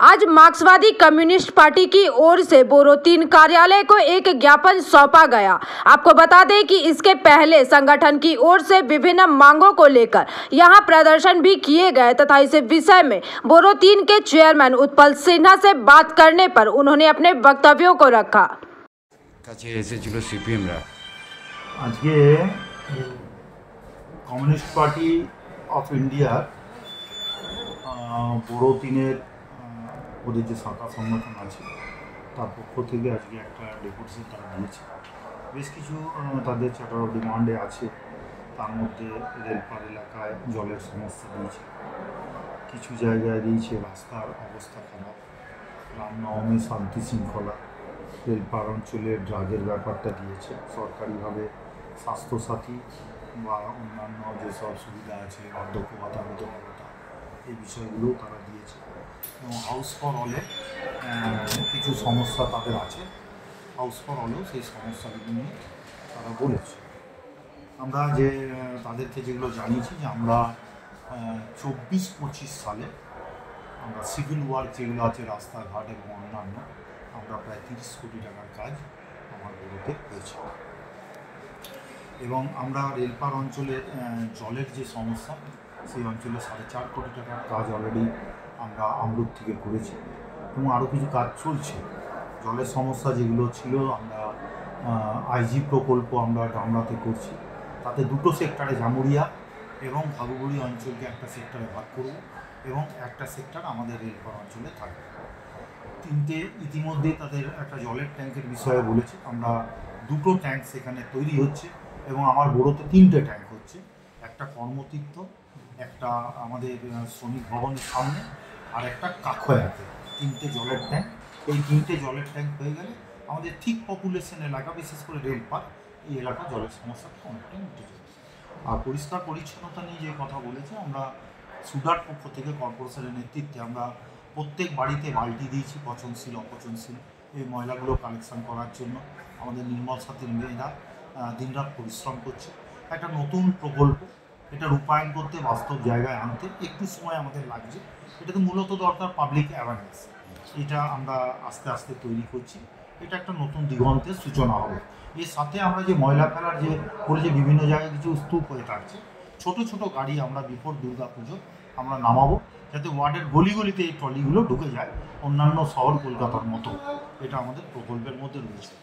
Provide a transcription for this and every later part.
आज मार्क्सवादी communist party की ओर से बोरो 3 कार्यालय को एक ज्ञापन सौंपा गया। आपको बता दें कि इसके पहले संगठन की ओर से विभिन्न मांगों को लेकर यहां प्रदर्शन भी किए गए तथा इस विषय में बोरो 3 के चेयरमैन उत्पल सिन्हा से बात करने पर उन्होंने अपने वक्तव्यों को रखा। আজকে কমিউনিস্ট পার্টি অফ ইন্ডিয়ার বড় তিনের ওদের যে শাখা সংগঠন আছে তার পক্ষ থেকে আজকে একটা ডেপুটেশন তারা দিয়েছে। বেশ কিছু তাদের চার্টার অফ ডিমান্ডে আছে, তার মধ্যে রেলপার এলাকায় জলের সমস্যা দিয়েছে, কিছু জায়গায় দিয়েছে রাস্তার অবস্থা খারাপ, রামনবমী শান্তি শৃঙ্খলা, রেলপার অঞ্চলে ড্রাগের ব্যাপারটা দিয়েছে, সরকারিভাবে স্বাস্থ্যসাথী বা অন্যান্য যেসব সুবিধা আছে বার্ধক্য ভাতা বিধবা ভাতা এই বিষয়গুলোও তারা দিয়েছে। এবং হাউস ফর অলে কিছু সমস্যা তাদের আছে, হাউস ফর অলেও সেই সমস্যাগুলো নিয়ে তারা বলেছে। আমরা যে তাদেরকে যেগুলো জানিয়েছি যে আমরা 24-25 সালে আমরা সিভিল ওয়ার্ক যেগুলো আছে রাস্তাঘাট এবং অন্যান্য আমরা প্রায় 30 কোটি টাকার কাজ আমার বড়োতে হয়েছে। এবং আমরা রেলপার অঞ্চলের জলের যে সমস্যা সেই অঞ্চলে 4.5 কোটি টাকার কাজ অলরেডি আমরা আমরুদ থেকে করেছি এবং আরও কিছু কাজ চলছে। জলের সমস্যা যেগুলো ছিল আমরা আইজি প্রকল্প আমরা ডামরাতে করছি, তাতে দুটো সেক্টরে জামুরিয়া এবং ভাগুগুড়ি অঞ্চলকে একটা সেক্টরে ভাগ করব এবং একটা সেক্টর আমাদের রেলপার অঞ্চলে থাকবে। তিনটে ইতিমধ্যে তাদের একটা জলের ট্যাঙ্কের বিষয়ে বলেছে, আমরা 2টো ট্যাঙ্ক সেখানে তৈরি হচ্ছে এবং আমার বড়োতে 3টে ট্যাঙ্ক হচ্ছে, একটা কর্মতীর্থ, একটা আমাদের শ্রমিক ভবনের সামনে আর একটা কাখয়াতে, 3টে জলের ট্যাঙ্ক। এই 3টে জলের ট্যাঙ্ক হয়ে গেলে আমাদের ঠিক পপুলেশন এলাকা, বিশেষ করে রেলপার এই এলাকা জলের সমস্যাটা অনেকটাই মিটে যাবে। আর পরিষ্কার পরিচ্ছন্নতা নিয়ে যে কথা বলেছে, আমরা সুডার পক্ষ থেকে কর্পোরেশনের নেতৃত্বে আমরা প্রত্যেক বাড়িতে বালতি দিয়েছি, পচনশীল অপচনশীল এই ময়লাগুলো কালেকশন করার জন্য। আমাদের নির্মল সাথীর মেয়েরা দিনরাত পরিশ্রম করছে। একটা নতুন প্রকল্প, এটা রূপায়ণ করতে, বাস্তব জায়গায় আনতে একটু সময় আমাদের লাগছে। এটাতে মূলত দরকার পাবলিক অ্যাওয়ারনেস, এটা আমরা আস্তে আস্তে তৈরি করছি। এটা একটা নতুন দিগন্তের সূচনা হবে। এর সাথে আমরা যে ময়লা ফেলার যে করেছে বিভিন্ন জায়গায় কিছু স্তূপ হয়ে থাকছে, ছোট ছোট গাড়ি আমরা বিফোর দুর্গা পুজো আমরা নামাবো, যাতে ওয়ার্ডের গলিগলিতে এই ট্রলিগুলো ঢুকে যায় অন্যান্য শহর কলকাতার মতো। এটা আমাদের প্রকল্পের মধ্যে রয়েছে।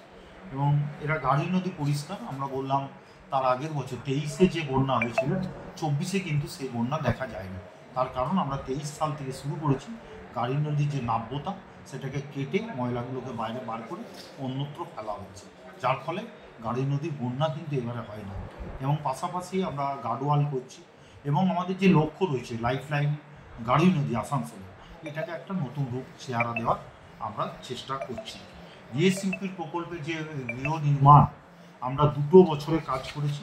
এবং এরা গাড়ি নদী পরিষ্কার, আমরা বললাম তার আগের বছর 23-এ যে বন্যা হয়েছিল 24-এ কিন্তু সেই বন্যা দেখা যায়নি। তার কারণ আমরা 23 সাল থেকে শুরু করেছি গাড়ি নদীর যে নাব্যতা সেটাকে কেটে ময়লাগুলোকে বাইরে বার করে অন্যত্র ফেলা হচ্ছে, যার ফলে গাড়ি নদীর বন্যা কিন্তু এবারে হয় না। এবং পাশাপাশি আমরা গার্ডওয়াল করছি এবং আমাদের যে লক্ষ্য রয়েছে লাইফ লাইন গাড়ি নদী আসানসোলে, এটাকে একটা নতুন রূপ চেহারা দেওয়ার আমরা চেষ্টা করছি। জিএসইউপির প্রকল্পের যে গৃহ নির্মাণ আমরা 2টো বছরে কাজ করেছি।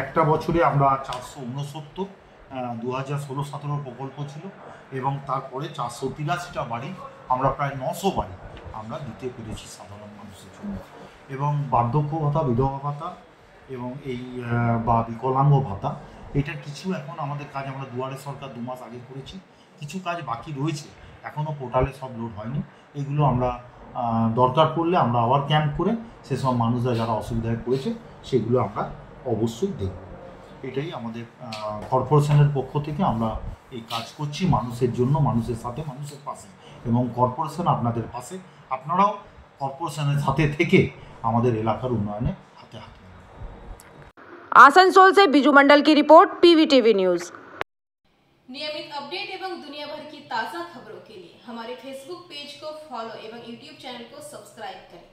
একটা বছরে আমরা 469, 2016-17 প্রকল্প ছিল এবং তারপরে 483টা বাড়ি আমরা প্রায় 900 বাড়ি আমরা দিতে পেরেছি সাধারণ মানুষের জন্য। এবং বার্ধক্য ভাতা, বিধবা ভাতা এবং এই বা বিকলাঙ্গ ভাতা, এটার কিছু এখন আমাদের কাজ আমরা দুয়ারে সরকার 2 মাস আগে করেছি, কিছু কাজ বাকি রয়েছে, এখনও পোর্টালে সব লোড হয়নি। এগুলো আমরা দরকার পড়লে আমরা আবার ক্যাম্প করে সেসব মানুষরা যারা অসুবিধায় পড়েছে সেগুলো আমরা অবশ্যই দেখব। এটাই আমাদের কর্পোরেশনের পক্ষ থেকে আমরা এই কাজ করছি মানুষের জন্য, মানুষের সাথে, মানুষের পাশে। এবং কর্পোরেশন আপনাদের পাশে, আপনারাও কর্পোরেশনের সাথে থেকে আমাদের এলাকার উন্নয়নে হাতে হাতে। आसनसोल से बिजू मंडल की रिपोर्ट, पीवीटीवी न्यूज। नियमित अपडेट एवं दुनिया भर की ताज़ा खबरों के लिए हमारे फेसबुक पेज को फॉलो एवं यूट्यूब चैनल को सब्सक्राइब करें।